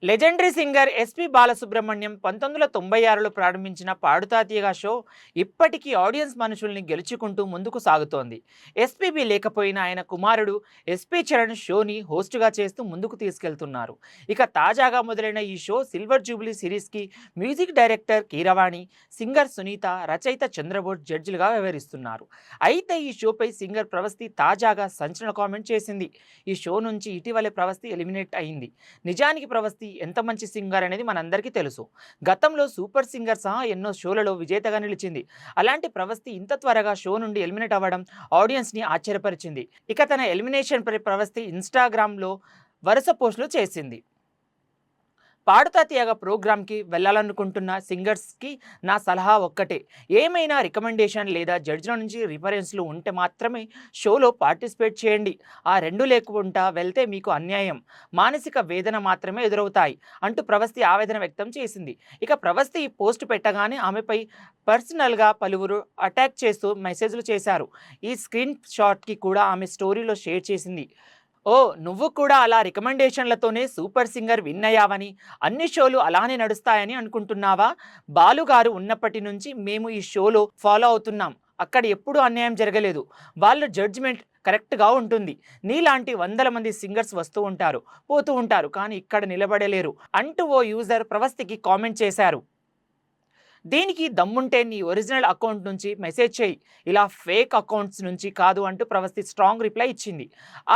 Legendary singer SP Balasubrahmanyam 1996లో ప్రారంభించిన పాడుతా తీయగా show ఇప్పటికీ ఆడియన్స్ మనుషుల్ని గెలుచుకుంటూ ముందుకు సాగుతోంది. ఎస్పీబీ లేకపోయినా ఆయన కుమారుడు ఎస్పీ చరణ్ షోని హోస్ట్గా చేస్తూ ముందుకు తీసుకెళ్తున్నారు. ఇక తాజాగా మొదలైన ఈ షో సిల్వర్ జూబ్లీ సిరీస్కి music director Keeravani, singer Sunitha, రచయిత చంద్రబోస్ జడ్జిలుగా వ్యవహరిస్తున్నారు. అయితే ఈ షోపై సింగర్ ప్రవస్తి తాజాగా సంచలన కామెంట్ చేసింది. ఈ షో నుంచి ఇటీవలే ప్రవస్తి ఎలిమినేట్ అయింది. నిజానికి ప్రవస్తి ఎంత మంచి సింగర్ అనేది మనందరికీ తెలుసు. గతంలో సూపర్ సింగర్ సహా ఎన్నో షోలలో విజేతగా నిలిచింది. అలాంటి ప్రవస్తి ఇంత త్వరగా షో నుండి ఎలిమినేట్ అవ్వడం ఆడియన్స్ని ఆశ్చర్యపరిచింది. ఇక తన ఎలిమినేషన్ పై ప్రవస్తి ఇన్స్టాగ్రామ్లో వరుస పోస్టులు చేసింది. పాడుతా తీయగా ప్రోగ్రామ్కి వెళ్ళాలనుకుంటున్న సింగర్స్కి నా సలహా ఒక్కటే, ఏమైనా రికమెండేషన్ లేదా జడ్జిల నుంచి రిఫరెన్స్లు ఉంటే మాత్రమే షోలో పార్టిసిపేట్ చేయండి. ఆ రెండు లేకుండా వెళ్తే మీకు అన్యాయం, మానసిక వేదన మాత్రమే ఎదురవుతాయి అంటూ ప్రవస్తి ఆవేదన వ్యక్తం చేసింది. ఇక ప్రవస్తి ఈ పోస్ట్ పెట్టగానే ఆమెపై పర్సనల్గా పలువురు అటాక్ చేస్తూ మెసేజ్లు చేశారు. ఈ స్క్రీన్ షాట్కి కూడా ఆమె స్టోరీలో షేర్ చేసింది. ఓ, నువ్వు కూడా అలా రికమెండేషన్లతోనే సూపర్ సింగర్ విన్ అయ్యావని, అన్ని షోలు అలానే నడుస్తాయని అనుకుంటున్నావా? బాలుగారు ఉన్నప్పటి నుంచి మేము ఈ షోలో ఫాలో అవుతున్నాం. అక్కడ ఎప్పుడూ అన్యాయం జరగలేదు. వాళ్ళ జడ్జిమెంట్ కరెక్ట్గా ఉంటుంది. నీలాంటి వందల మంది సింగర్స్ వస్తూ ఉంటారు, పోతూ ఉంటారు, కానీ ఇక్కడ నిలబడలేరు అంటూ ఓ యూజర్ ప్రవస్తికి కామెంట్ చేశారు. దీనికి దమ్ముంటే నీ ఒరిజినల్ అకౌంట్ నుంచి మెసేజ్ చేయి, ఇలా ఫేక్ అకౌంట్స్ నుంచి కాదు అంటూ ప్రవస్తి స్ట్రాంగ్ రిప్లై ఇచ్చింది.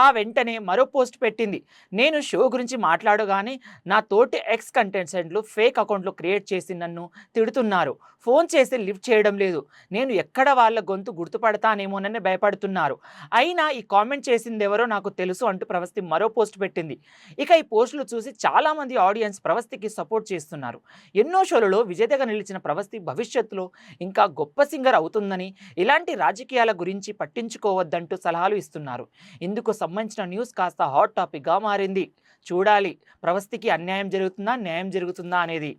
ఆ వెంటనే మరో పోస్ట్ పెట్టింది. నేను షో గురించి మాట్లాడగానే నా తోటి ఎక్స్ కంటెస్టెంట్లు ఫేక్ అకౌంట్లు క్రియేట్ చేసి నన్ను తిడుతున్నారు. ఫోన్ చేసి లిఫ్ట్ చేయడం లేదు. నేను ఎక్కడ వాళ్ళ గొంతు గుర్తుపడతానేమోనని భయపడుతున్నారు. అయినా ఈ కామెంట్ చేసింది ఎవరో నాకు తెలుసు అంటూ ప్రవస్తి మరో పోస్ట్ పెట్టింది. ఇక ఈ పోస్టులు చూసి చాలామంది ఆడియన్స్ ప్రవస్తికి సపోర్ట్ చేస్తున్నారు. ఎన్నో షోలలో విజేతగా నిలిచిన ప్రవస్తి భవిష్యత్తులో ఇంకా గొప్ప సింగర్ అవుతుందని, ఇలాంటి రాజకీయాల గురించి పట్టించుకోవద్దంటూ సలహాలు ఇస్తున్నారు. ఇందుకు సంబంధించిన న్యూస్ కాస్త హాట్ టాపిక్గా మారింది. చూడాలి, ప్రవస్తికి అన్యాయం జరుగుతుందా, న్యాయం జరుగుతుందా అనేది.